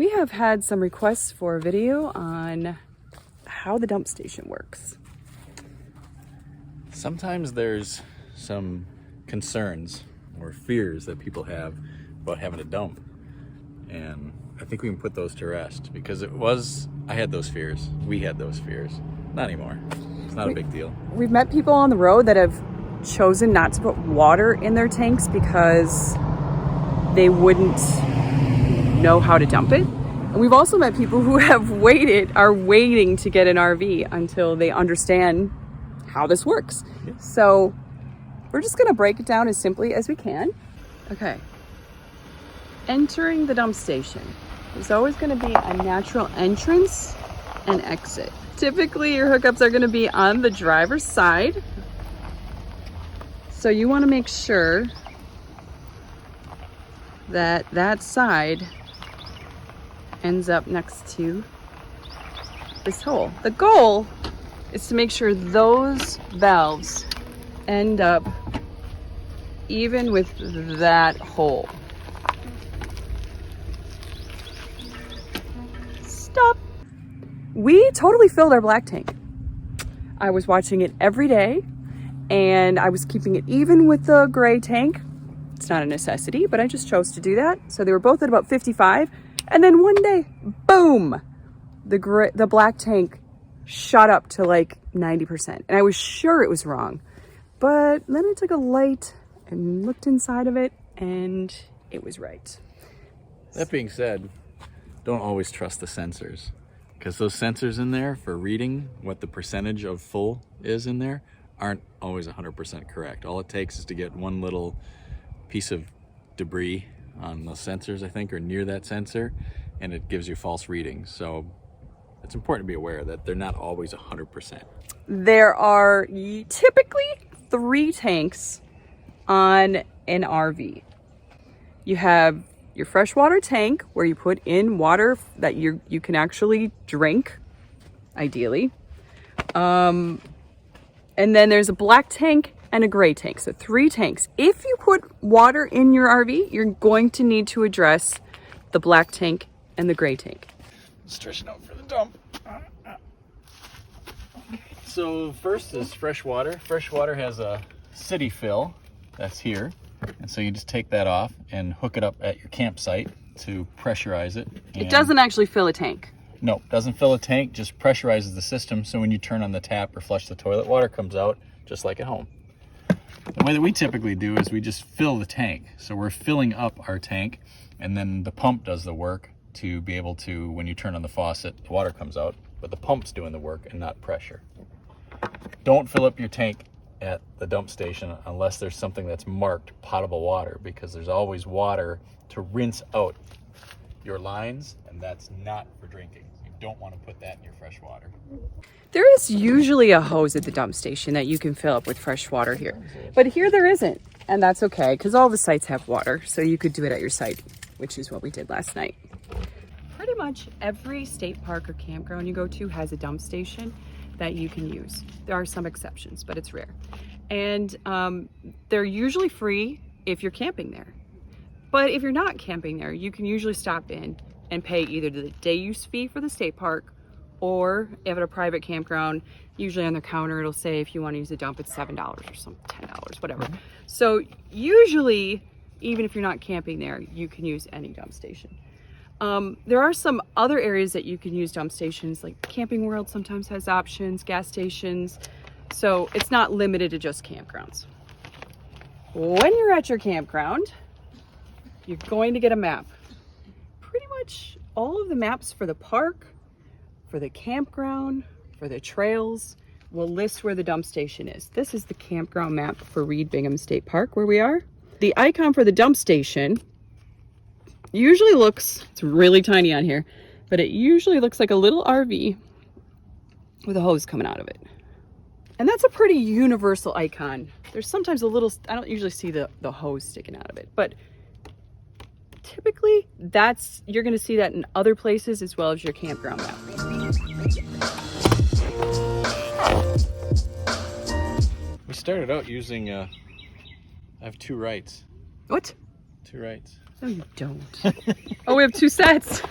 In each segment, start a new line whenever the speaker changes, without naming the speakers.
We have had some requests for a video on how the dump station works.
Sometimes there's some concerns or fears that people have about having a dump. And I think we can put those to rest because I had those fears. We had those fears. Not anymore. It's not a big deal.
We've met people on the road that have chosen not to put water in their tanks because they wouldn't know how to dump it. And we've also met people who are waiting to get an RV until they understand how this works.
Yeah.
So we're just gonna break it down as simply as we can. Okay. Entering the dump station. There's always gonna be a natural entrance and exit. Typically your hookups are gonna be on the driver's side. So you wanna make sure that that side ends up next to this hole. The goal is to make sure those valves end up even with that hole. Stop. We totally filled our black tank. I was watching it every day and I was keeping it even with the gray tank. It's not a necessity, but I just chose to do that. So they were both at about 55. And then one day, boom, the black tank shot up to like 90%. And I was sure it was wrong. But then I took a light and looked inside of it and it was right.
That being said, don't always trust the sensors because those sensors in there for reading what the percentage of full is in there aren't always 100% correct. All it takes is to get one little piece of debris on those sensors, I think, or near that sensor, and it gives you false readings. So it's important to be aware that they're not always 100%.
There are typically 3 tanks on an RV. You have your freshwater tank where you put in water that you can actually drink, ideally. And then there's a black tank and a gray tank. So 3 tanks. If you put water in your RV, you're going to need to address the black tank and the gray tank.
Stretching out for the dump. So first is fresh water. Fresh water has a city fill that's here. And so you just take that off and hook it up at your campsite to pressurize it.
It doesn't actually fill a tank.
No, doesn't fill a tank, just pressurizes the system. So when you turn on the tap or flush the toilet, water comes out just like at home. The way that we typically do is we just fill the tank. So we're filling up our tank and then the pump does the work to be able to, when you turn on the faucet, the water comes out, but the pump's doing the work and not pressure. Don't fill up your tank at the dump station unless there's something that's marked potable water, because there's always water to rinse out your lines, and that's not for drinking. You don't want to put that in your fresh water.
There is usually a hose at the dump station that you can fill up with fresh water here. But here there isn't, and that's okay, because all the sites have water, so you could do it at your site, which is what we did last night. Pretty much every state park or campground you go to has a dump station that you can use. There are some exceptions, but it's rare. And they're usually free if you're camping there. But if you're not camping there, you can usually stop in and pay either the day use fee for the state park, or if at a private campground, usually on their counter, it'll say if you want to use a dump, it's $7 or some $10, whatever. So usually, even if you're not camping there, you can use any dump station. There are some other areas that you can use dump stations, like Camping World sometimes has options, gas stations. So it's not limited to just campgrounds. When you're at your campground, you're going to get a map. Pretty much all of the maps for the park, for the campground, for the trails, will list where the dump station is. This is the campground map for Reed Bingham State Park, where we are. The icon for the dump station usually looks, it's really tiny on here, but it usually looks like a little RV with a hose coming out of it. And that's a pretty universal icon. There's sometimes a little, I don't usually see the hose sticking out of it, but typically you're gonna see that in other places as well as your campground map.
We started out using, I have 2 rights.
What?
2 rights.
No, you don't. Oh, we have 2 sets.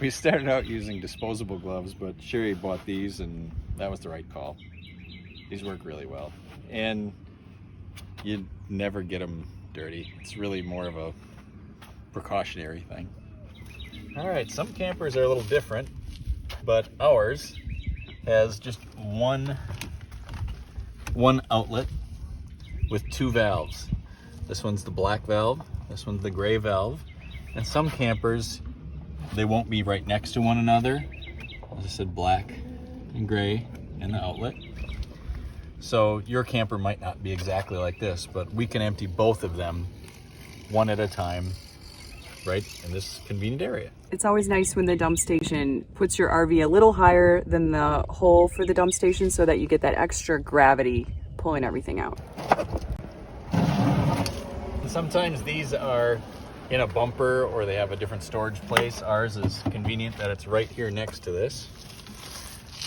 We started out using disposable gloves, but Sherri bought these and that was the right call. These work really well. And you never get them dirty. It's really more of a precautionary thing. All right, some campers are a little different, but ours has just one outlet with 2 valves. This one's the black valve, this one's the gray valve. And some campers, they won't be right next to one another. As I said, black and gray in the outlet. So your camper might not be exactly like this, but we can empty both of them one at a time right in this convenient area.
It's always nice when the dump station puts your RV a little higher than the hole for the dump station so that you get that extra gravity pulling everything out.
Sometimes these are in a bumper or they have a different storage place. Ours is convenient that it's right here next to this.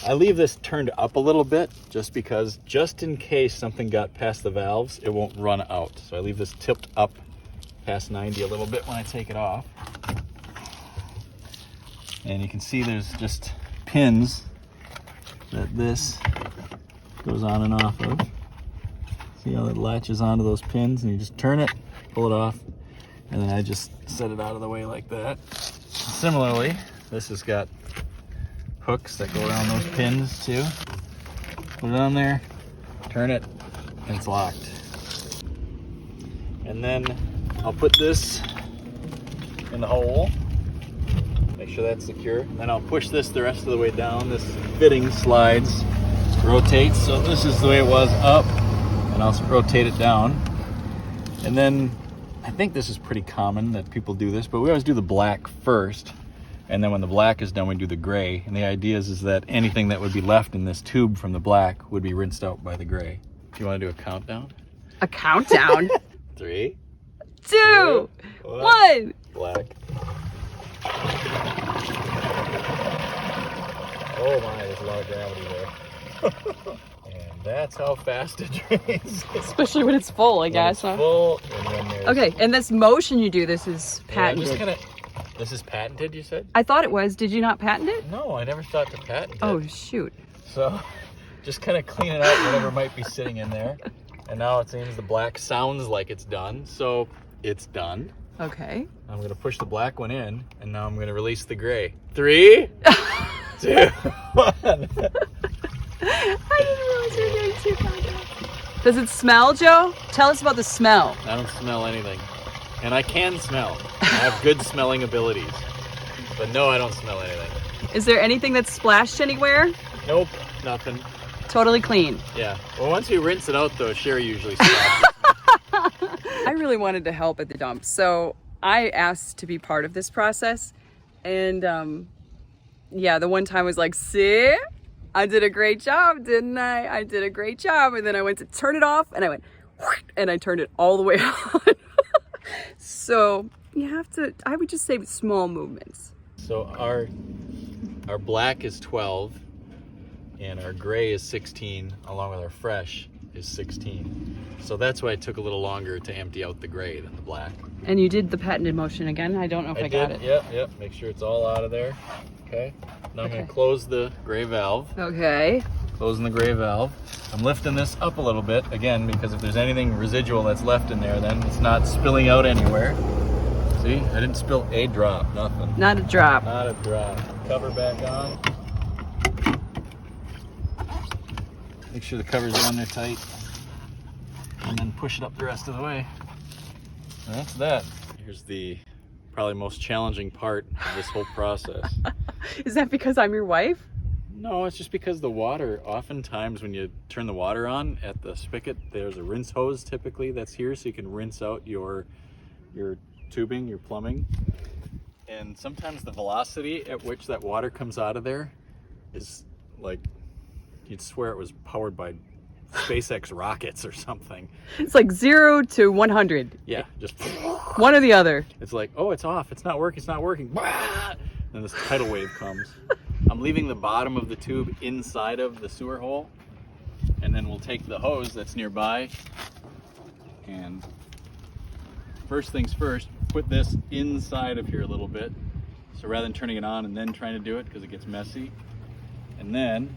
I leave this turned up a little bit just because, just in case something got past the valves, it won't run out. So I leave this tipped up past 90 a little bit when I take it off. And you can see there's just pins that this goes on and off of. See how it latches onto those pins, and you just turn it, pull it off, and then I just set it out of the way like that. Similarly, this has got hooks that go around those pins too. Put it on there, turn it, and it's locked. And then I'll put this in the hole, make sure that's secure. Then I'll push this the rest of the way down. This fitting slides, rotates, so this is the way it was up, and I'll rotate it down. And then I think this is pretty common that people do this, but we always do the black first, and then when the black is done we do the gray. And the idea is that anything that would be left in this tube from the black would be rinsed out by the gray. Do you want to do a countdown?
A countdown?
3,
2, 1.
Black. Oh my, there's a lot of gravity there. And that's how fast it drains.
Especially when it's full, I guess.
When it's full, and then there's...
Okay, and this motion you do, this is patented.
Yeah, this is patented, you said?
I thought it was. Did you not patent it?
No, I never thought to patent it.
Oh, shoot.
So just kind of clean it out, whatever might be sitting in there. And now it seems the black sounds like it's done. So it's done.
Okay.
I'm going to push the black one in, and now I'm going to release the gray. 3, 2, 1.
I didn't realize you were doing 2 countdowns. Does it smell, Joe? Tell us about the smell.
I don't smell anything. And I can smell. I have good smelling abilities. But no, I don't smell anything.
Is there anything that's splashed anywhere?
Nope, nothing.
Totally clean.
Yeah. Well, once you rinse it out, though, Sherri usually stops.
I really wanted to help at the dump, so I asked to be part of this process. And yeah, the one time was like, see? I did a great job, didn't I? I did a great job. And then I went to turn it off, and I went, and I turned it all the way on. So you have to, I would just say small movements.
So our black is 12, and our gray is 16, along with our fresh is 16. So that's why it took a little longer to empty out the gray than the black.
And you did the patented motion again? I don't know if I got it.
Yep. Make sure it's all out of there. Okay. Now I'm going to close the gray valve.
Okay.
Closing the gray valve. I'm lifting this up a little bit, again, because if there's anything residual that's left in there, then it's not spilling out anywhere. See? I didn't spill a drop, nothing.
Not a drop.
Not a drop. Cover back on. Make sure the cover's on there tight. And then push it up the rest of the way. And that's that. Here's the probably most challenging part of this whole process.
Is that because I'm your wife?
No, it's just because the water, oftentimes when you turn the water on at the spigot, there's a rinse hose typically that's here so you can rinse out your tubing, your plumbing. And sometimes the velocity at which that water comes out of there is like, you'd swear it was powered by SpaceX rockets or something.
It's like 0 to 100.
Yeah, just
one or the other.
It's like, oh, it's off, it's not working. And this tidal wave comes. I'm leaving the bottom of the tube inside of the sewer hole, and then we'll take the hose that's nearby, and first things first, put this inside of here a little bit. So rather than turning it on and then trying to do it because it gets messy. And then,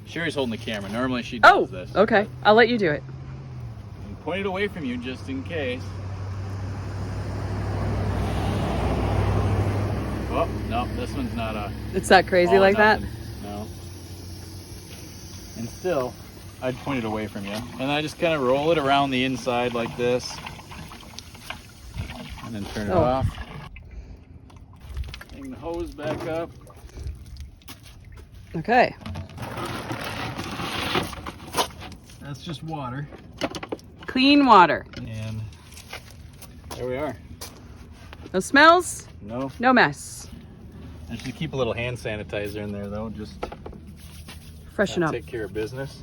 Sherri's holding the camera. Normally she does this.
Oh, okay. I'll let you do it.
And point it away from you just in case. Oh, no, this one's not a...
It's not crazy like that?
No. And still, I'd point it away from you. And I just kind of roll it around the inside like this. And then turn it off. Hang the hose back up.
Okay.
That's just water.
Clean water.
And there we are.
No smells?
No.
No mess.
I should keep a little hand sanitizer in there though, just
freshen up.
Take care of business.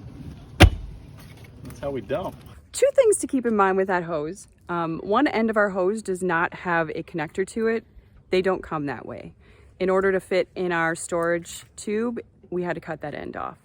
That's how we dump.
Two things to keep in mind with that hose. One end of our hose does not have a connector to it. They don't come that way. In order to fit in our storage tube, we had to cut that end off.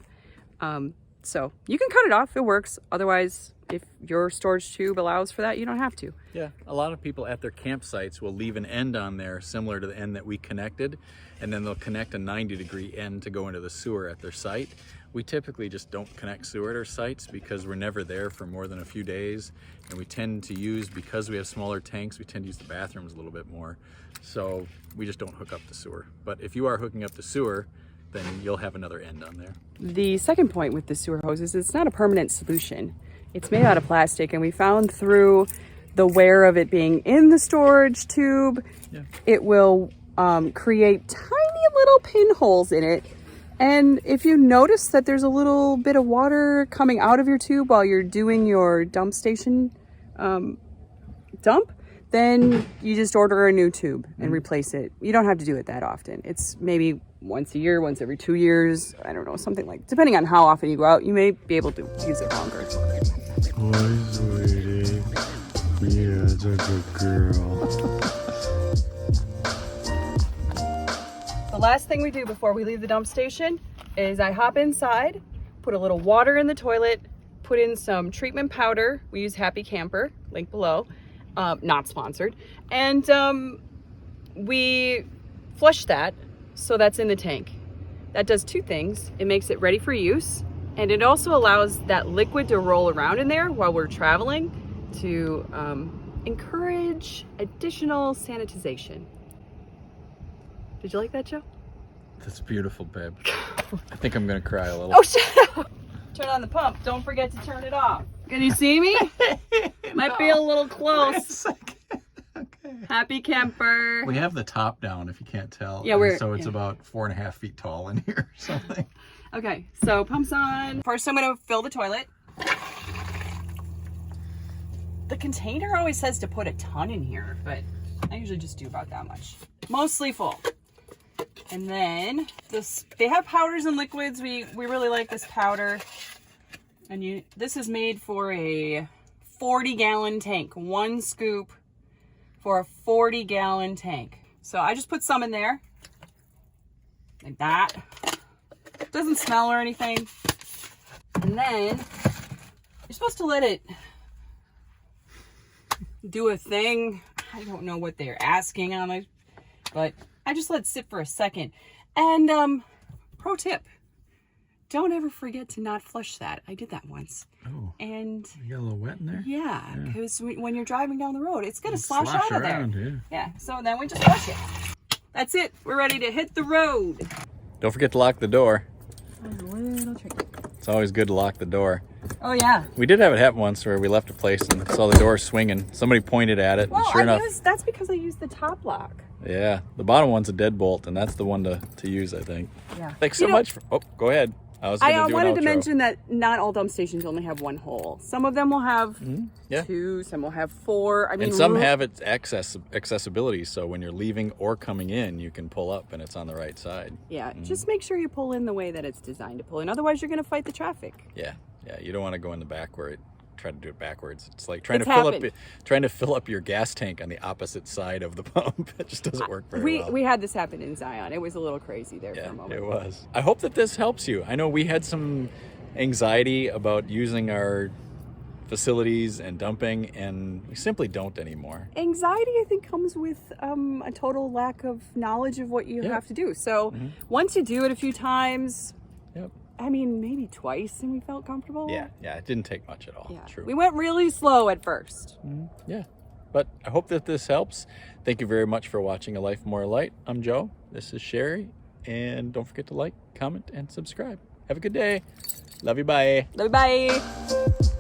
So you can cut it off, it works. Otherwise, if your storage tube allows for that, you don't have to.
Yeah, a lot of people at their campsites will leave an end on there similar to the end that we connected, and then they'll connect a 90-degree end to go into the sewer at their site. We typically just don't connect sewer at our sites because we're never there for more than a few days, and we tend to use, because we have smaller tanks, we tend to use the bathrooms a little bit more. So we just don't hook up the sewer. But if you are hooking up the sewer, then you'll have another end on there.
The second point with the sewer hoses is it's not a permanent solution. It's made out of plastic, and we found through the wear of it being in the storage tube, it will create tiny little pinholes in it. And if you notice that there's a little bit of water coming out of your tube while you're doing your dump station dump, then you just order a new tube and replace it. You don't have to do it that often. It's maybe once a year, once every 2 years. I don't know, something like, depending on how often you go out, you may be able to use it longer.
Hi, sweetie. Yeah, that's a good girl.
The last thing we do before we leave the dump station is I hop inside, put a little water in the toilet, put in some treatment powder. We use Happy Camper, link below, not sponsored. And we flush that, so that's in the tank. That does two things. It makes it ready for use, and it also allows that liquid to roll around in there while we're traveling to encourage additional sanitization. Did you like that, Joe?
That's beautiful, babe. I think I'm gonna cry a little.
Oh, shut up! Turn on the pump. Don't forget to turn it off. Can you see me? Might be a little close.
Okay.
Happy Camper.
We have the top down, if you can't tell.
Yeah, we're
so it's about 4.5 feet tall in here or something.
Okay, so pumps on. First, I'm gonna fill the toilet. The container always says to put a ton in here, but I usually just do about that much. Mostly full. And then they have powders and liquids. We really like this powder. And this is made for a 40-gallon tank. 1 scoop for a 40-gallon tank. So I just put some in there. Like that. Doesn't smell or anything. And then you're supposed to let it do a thing. I don't know what they're asking on it, but I just let it sit for a second. And pro tip, don't ever forget to not flush that. I did that once.
Oh.
And
You got a little wet in there?
yeah, because when you're driving down the road, it's gonna slosh out of there.
Around,
Yeah, so then we just flush it. That's it. We're ready to hit the road.
Don't forget to lock the door.
A little tricky.
It's always good to lock the door.
Oh yeah.
We did have it happen once where we left a place and saw the door swinging. Somebody pointed at it,
Well,
and sure enough,
that's because I used the top lock.
yeah, the bottom one's a deadbolt, and that's the one to use, I think.
Yeah.
Thanks so much. Oh, go ahead. I
wanted to mention that not all dump stations only have 1 hole. Some of them will have
Yeah.
2, some will have 4. I mean,
And some have its accessibility, so when you're leaving or coming in, you can pull up and it's on the right side.
Yeah, just make sure you pull in the way that it's designed to pull in. Otherwise, you're going to fight the traffic.
Yeah, you don't want to go in the back where it try to do it backwards. It's like trying to fill up your gas tank on the opposite side of the pump. It just doesn't work very well.
We had this happen in Zion. It was a little crazy there for a moment.
It was. I hope that this helps you. I know we had some anxiety about using our facilities and dumping, and we simply don't anymore.
Anxiety, I think, comes with a total lack of knowledge of what you have to do. So once you do it a few times, I mean, maybe twice, and we felt comfortable.
Yeah, it didn't take much at all.
Yeah.
True.
We went really slow at first.
Yeah, but I hope that this helps. Thank you very much for watching A Life More Light. I'm Joe. This is Sherry, and don't forget to like, comment, and subscribe. Have a good day. Love you. Bye.
Bye bye.